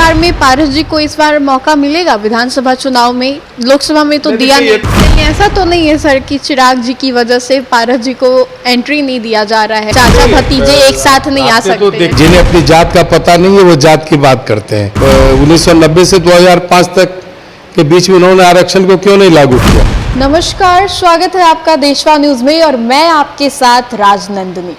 बिहार में पारस जी को इस बार मौका मिलेगा विधानसभा चुनाव में? लोकसभा में तो दिया नहीं, ऐसा तो नहीं है सर कि चिराग जी की वजह से पारस जी को एंट्री नहीं दिया जा रहा है, चाचा भतीजे एक साथ नहीं आ सकते। जिन्हें अपनी जात का पता नहीं है वो जात की बात करते हैं। 1990 से 2005 तक के बीच में उन्होंने आरक्षण को क्यों नहीं लागू किया? नमस्कार, स्वागत है आपका देशवा न्यूज में और मैं आपके साथ राजनंदिनी।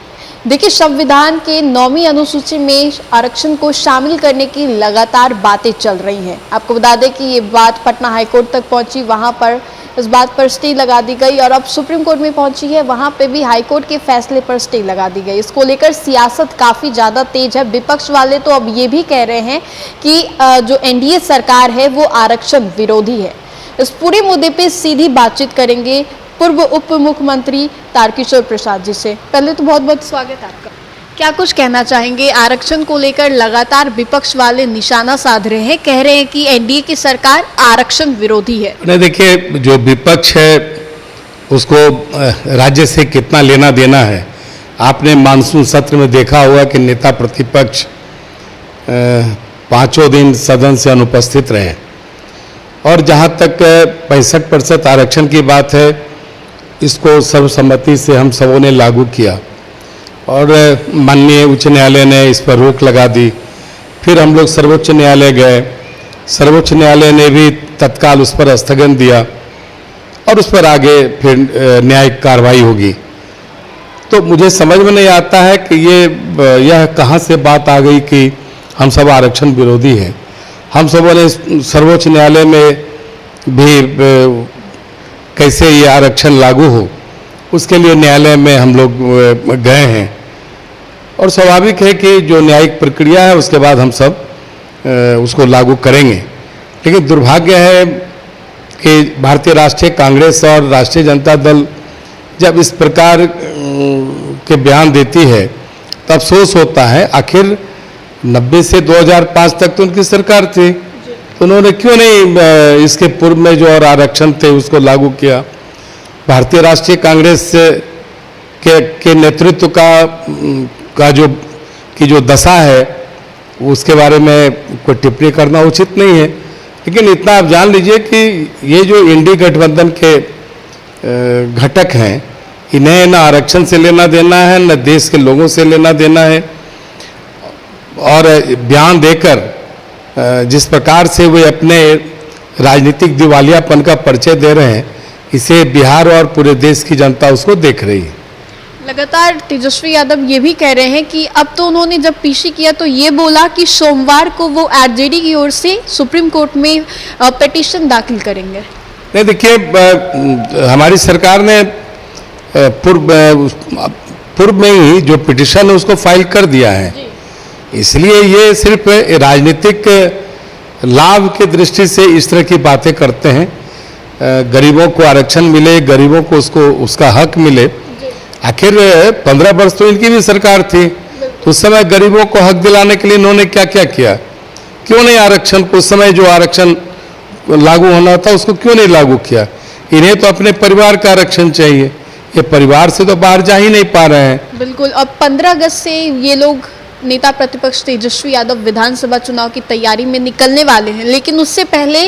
देखिए, संविधान के 9वीं अनुसूची में आरक्षण को शामिल करने की लगातार बातें चल रही हैं। आपको बता दें कि ये बात पटना हाईकोर्ट तक पहुंची, वहां पर इस बात पर स्टे लगा दी गई और अब सुप्रीम कोर्ट में पहुंची है, वहां पे भी हाईकोर्ट के फैसले पर स्टे लगा दी गई। इसको लेकर सियासत काफ़ी ज़्यादा तेज है। विपक्ष वाले तो अब ये भी कह रहे हैं कि जो एनडीए सरकार है वो आरक्षण विरोधी है। इस पूरे मुद्दे पे सीधी बातचीत करेंगे पूर्व उप मुख्यमंत्री तारकिशोर प्रसाद जी से। पहले तो बहुत बहुत स्वागत है आपका। क्या कुछ कहना चाहेंगे? आरक्षण को लेकर लगातार विपक्ष वाले निशाना साध रहे हैं, कह रहे हैं कि एनडीए की सरकार आरक्षण विरोधी है। नहीं, देखिए, जो विपक्ष है उसको राज्य से कितना लेना देना है। आपने मानसून सत्र में देखा होगा कि नेता प्रतिपक्ष 5 दिन सदन से अनुपस्थित रहे और जहाँ तक 65% आरक्षण की बात है, इसको सर्वसम्मति से हम सबों ने लागू किया और माननीय उच्च न्यायालय ने इस पर रोक लगा दी। फिर हम लोग सर्वोच्च न्यायालय गए, सर्वोच्च न्यायालय ने भी तत्काल उस पर स्थगन दिया और उस पर आगे फिर न्यायिक कार्रवाई होगी। तो मुझे समझ में नहीं आता है कि यह कहाँ से बात आ गई कि हम सब आरक्षण विरोधी हैं। हम सबों ने सर्वोच्च न्यायालय में भी कैसे ये आरक्षण लागू हो, उसके लिए न्यायालय में हम लोग गए हैं और स्वाभाविक है कि जो न्यायिक प्रक्रिया है उसके बाद हम सब उसको लागू करेंगे। लेकिन दुर्भाग्य है कि भारतीय राष्ट्रीय कांग्रेस और राष्ट्रीय जनता दल जब इस प्रकार के बयान देती है तो अफसोस होता है। आखिर 90 से 2005 तक तो उनकी सरकार थी, तो उन्होंने क्यों नहीं इसके पूर्व में जो और आरक्षण थे उसको लागू किया? भारतीय राष्ट्रीय कांग्रेस के नेतृत्व का जो दशा है उसके बारे में कोई टिप्पणी करना उचित नहीं है। लेकिन इतना आप जान लीजिए कि ये जो इंडी गठबंधन के घटक हैं, इन्हें न आरक्षण से लेना देना है, न देश के लोगों से लेना देना है। और बयान देकर जिस प्रकार से वे अपने राजनीतिक दिवालियापन का परिचय दे रहे हैं, इसे बिहार और पूरे देश की जनता उसको देख रही है। लगातार तेजस्वी यादव ये भी कह रहे हैं कि अब तो उन्होंने जब पीसी किया तो ये बोला कि सोमवार को वो आरजेडी की ओर से सुप्रीम कोर्ट में पिटीशन दाखिल करेंगे। नहीं, देखिए, हमारी सरकार ने पूर्व में ही जो पिटीशन है उसको फाइल कर दिया है। इसलिए ये सिर्फ राजनीतिक लाभ की दृष्टि से इस तरह की बातें करते हैं। गरीबों को आरक्षण मिले, गरीबों को उसका हक मिले। आखिर 15 वर्ष तो इनकी भी सरकार थी, तो उस समय गरीबों को हक दिलाने के लिए इन्होंने क्या क्या किया? क्यों नहीं आरक्षण को, उस समय जो आरक्षण लागू होना था उसको क्यों नहीं लागू किया? इन्हें तो अपने परिवार का आरक्षण चाहिए, ये परिवार से तो बाहर जा ही नहीं पा रहे हैं। बिल्कुल। अब 15 अगस्त से ये लोग नेता प्रतिपक्ष तेजस्वी यादव विधानसभा चुनाव की तैयारी में निकलने वाले हैं, लेकिन उससे पहले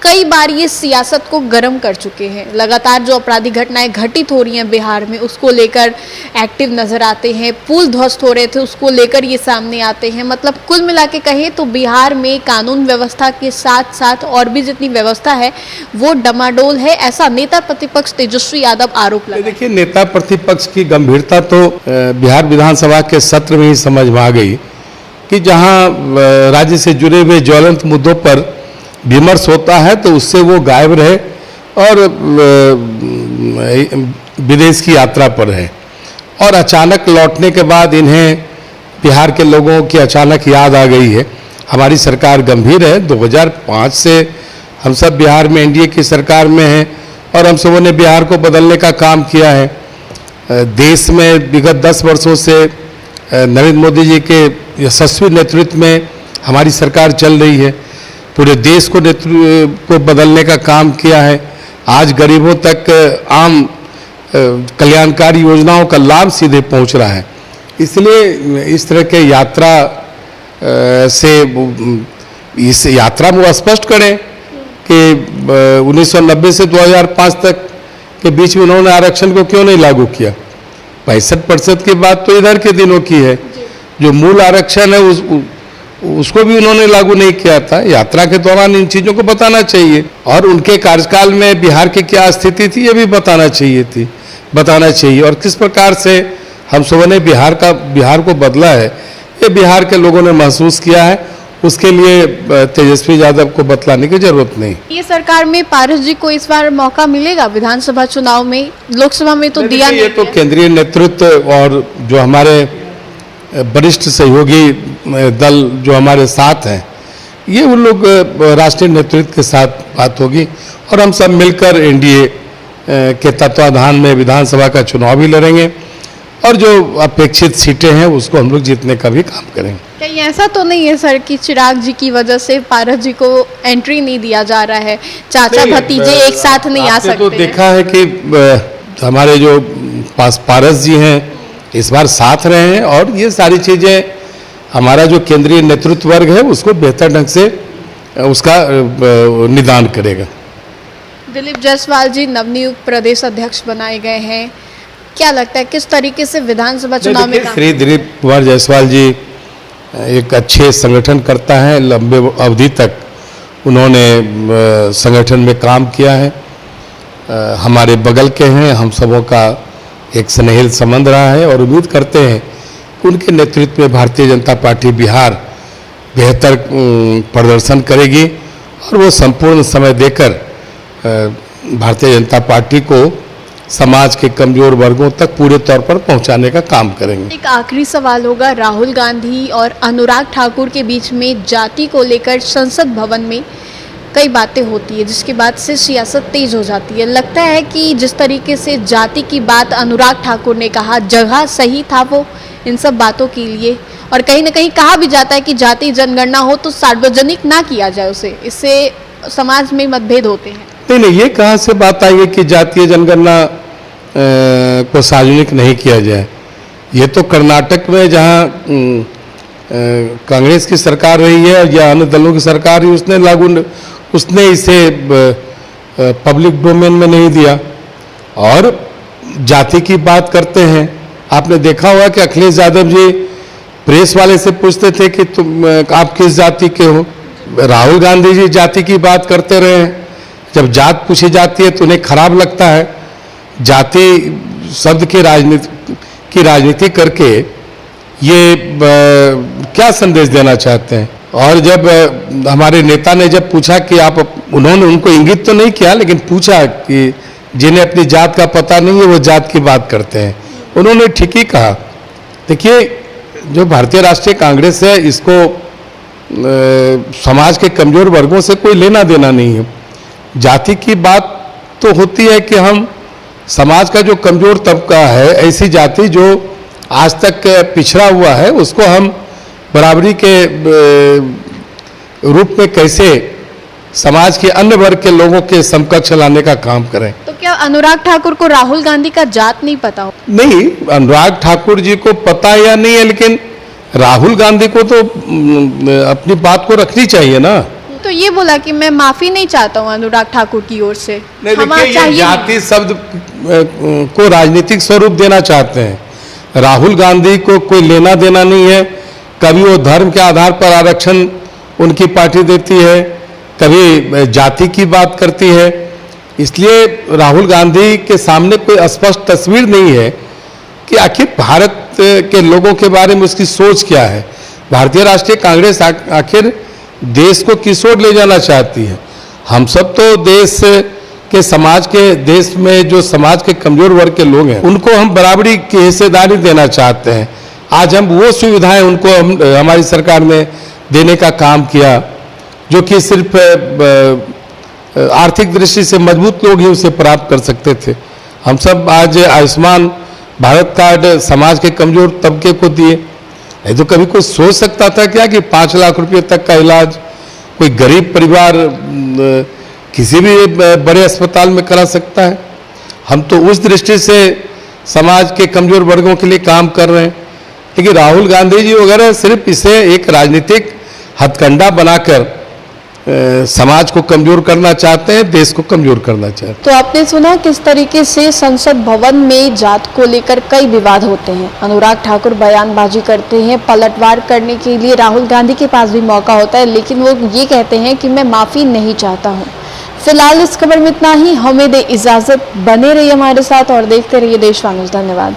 कई बार ये सियासत को गर्म कर चुके हैं। लगातार जो आपराधिक घटनाएं घटित हो रही हैं बिहार में, उसको लेकर एक्टिव नजर आते हैं। पुल ध्वस्त हो रहे थे, उसको लेकर ये सामने आते हैं। मतलब कुल मिला के कहें तो बिहार में कानून व्यवस्था के साथ साथ और भी जितनी व्यवस्था है वो डमाडोल है, ऐसा नेता प्रतिपक्ष तेजस्वी यादव आरोप लगाते हैं। देखिए, नेता प्रतिपक्ष की गंभीरता तो बिहार विधानसभा के सत्र में ही समझ में आ गई कि जहां राज्य से जुड़े हुए ज्वलंत मुद्दों पर विमर्श होता है तो उससे वो गायब रहे और विदेश की यात्रा पर है। और अचानक लौटने के बाद इन्हें बिहार के लोगों की अचानक याद आ गई है। हमारी सरकार गंभीर है। 2005 से हम सब बिहार में एनडीए की सरकार में हैं और हम सबों ने बिहार को बदलने का काम किया है। देश में विगत 10 वर्षों से नरेंद्र मोदी जी के यशस्वी नेतृत्व में हमारी सरकार चल रही है। पूरे देश को बदलने का काम किया है। आज गरीबों तक आम कल्याणकारी योजनाओं का लाभ सीधे पहुंच रहा है। इसलिए इस तरह के यात्रा से इस यात्रा में वो स्पष्ट करें कि 1990 से 2005 तक के बीच में उन्होंने आरक्षण को क्यों नहीं लागू किया। 65% की बात तो इधर के दिनों की है, जो मूल आरक्षण है उसको भी उन्होंने लागू नहीं किया था। यात्रा के दौरान इन चीज़ों को बताना चाहिए और उनके कार्यकाल में बिहार की क्या स्थिति थी ये भी बताना चाहिए और किस प्रकार से हम सबों ने बिहार को बदला है ये बिहार के लोगों ने महसूस किया है। उसके लिए तेजस्वी यादव को बतलाने की जरूरत नहीं। ये सरकार में पारस जी को इस बार मौका मिलेगा विधानसभा चुनाव में? लोकसभा में तो दिया नहीं। ये तो केंद्रीय नेतृत्व और जो हमारे वरिष्ठ सहयोगी दल जो हमारे साथ हैं, ये उन लोग राष्ट्रीय नेतृत्व के साथ बात होगी और हम सब मिलकर एनडीए के तत्वाधान में विधानसभा का चुनाव भी लड़ेंगे और जो अपेक्षित सीटें हैं उसको हम लोग जीतने का भी काम करेंगे। कहीं ऐसा तो नहीं है सर कि चिराग जी की वजह से पारस जी को एंट्री नहीं दिया जा रहा है, चाचा भतीजे एक साथ नहीं आ सकते? तो देखा है कि हमारे जो पारस जी हैं इस बार साथ रहे हैं और ये सारी चीज़ें हमारा जो केंद्रीय नेतृत्व वर्ग है उसको बेहतर ढंग से उसका निदान करेगा। दिलीप जायसवाल जी नवनियुक्त प्रदेश अध्यक्ष बनाए गए हैं, क्या लगता है किस तरीके से विधानसभा चुनाव में? श्री दिलीप कुमार जायसवाल जी एक अच्छे संगठन करता है, लंबे अवधि तक उन्होंने संगठन में काम किया है, हमारे बगल के हैं, हम सबों का एक स्नेहिल संबंध रहा है और उम्मीद करते हैं कि उनके नेतृत्व में भारतीय जनता पार्टी बिहार बेहतर प्रदर्शन करेगी और वो संपूर्ण समय देकर भारतीय जनता पार्टी को समाज के कमजोर वर्गों तक पूरे तौर पर पहुंचाने का काम करेंगे। एक आखिरी सवाल होगा, राहुल गांधी और अनुराग ठाकुर के बीच में जाति को लेकर संसद भवन में कई बातें होती है जिसके बाद से सियासत तेज हो जाती है। लगता है कि जिस तरीके से जाति की बात अनुराग ठाकुर ने कहा, जगह सही था वो इन सब बातों के लिए, और कहीं ना कहीं कहा भी जाता है कि जाति जनगणना हो तो सार्वजनिक ना किया जाए उसे, इससे समाज में मतभेद होते हैं। नहीं, ये कहाँ से बात आई है कि जातीय जनगणना को सार्वजनिक नहीं किया जाए। ये तो कर्नाटक में जहाँ कांग्रेस की सरकार रही है या अन्य दलों की सरकार रही, उसने इसे पब्लिक डोमेन में नहीं दिया और जाति की बात करते हैं। आपने देखा होगा कि अखिलेश यादव जी प्रेस वाले से पूछते थे कि आप किस जाति के हो। राहुल गांधी जी जाति की बात करते रहे हैं। जब जात पूछी जाती है तो उन्हें खराब लगता है। जाति शब्द की राजनीति करके ये क्या संदेश देना चाहते हैं। और जब हमारे नेता ने जब पूछा कि उन्होंने उनको इंगित तो नहीं किया लेकिन पूछा कि जिन्हें अपनी जात का पता नहीं है वो जात की बात करते हैं, उन्होंने ठीक ही कहा। देखिए, जो भारतीय राष्ट्रीय कांग्रेस है इसको समाज के कमजोर वर्गों से कोई लेना देना नहीं है। जाति की बात तो होती है कि हम समाज का जो कमजोर तबका है, ऐसी जाति जो आज तक पिछड़ा हुआ है, उसको हम बराबरी के रूप में कैसे समाज के अन्य वर्ग के लोगों के समकक्ष लाने का काम करें। तो क्या अनुराग ठाकुर को राहुल गांधी का जात नहीं पता हो? नहीं, अनुराग ठाकुर जी को पता या नहीं है, लेकिन राहुल गांधी को तो अपनी बात को रखनी चाहिए ना। तो ये बोला कि मैं माफी नहीं चाहता हूँ अनुराग ठाकुर की ओर से। नहीं, देखिए, ये जाति शब्द को राजनीतिक स्वरूप देना चाहते हैं। राहुल गांधी को कोई लेना देना नहीं है। कभी वो धर्म के आधार पर आरक्षण उनकी पार्टी देती है, कभी जाति की बात करती है। इसलिए राहुल गांधी के सामने कोई स्पष्ट तस्वीर नहीं है कि आखिर भारत के लोगों के बारे में उसकी सोच क्या है। भारतीय राष्ट्रीय कांग्रेस आखिर देश को किस ओर ले जाना चाहती है। हम सब तो देश में जो समाज के कमजोर वर्ग के लोग हैं उनको हम बराबरी की हिस्सेदारी देना चाहते हैं। आज हम वो सुविधाएं उनको हमारी सरकार ने देने का काम किया जो कि सिर्फ आर्थिक दृष्टि से मजबूत लोग ही उसे प्राप्त कर सकते थे। हम सब आज आयुष्मान भारत कार्ड समाज के कमजोर तबके को दिए। नहीं तो कभी कोई सोच सकता था क्या कि 5 लाख रुपए तक का इलाज कोई गरीब परिवार किसी भी बड़े अस्पताल में करा सकता है। हम तो उस दृष्टि से समाज के कमजोर वर्गों के लिए काम कर रहे हैं। लेकिन राहुल गांधी जी वगैरह सिर्फ इसे एक राजनीतिक हथकंडा बनाकर समाज को कमजोर करना चाहते हैं, देश को कमजोर करना चाहते हैं। तो आपने सुना किस तरीके से संसद भवन में जात को लेकर कई विवाद होते हैं। अनुराग ठाकुर बयानबाजी करते हैं, पलटवार करने के लिए राहुल गांधी के पास भी मौका होता है, लेकिन वो ये कहते हैं कि मैं माफी नहीं चाहता हूँ। फिलहाल इस खबर में इतना ही। हमें दे इजाजत, बने रहिए हमारे साथ और देखते रहिए देशवा न्यूज़। धन्यवाद।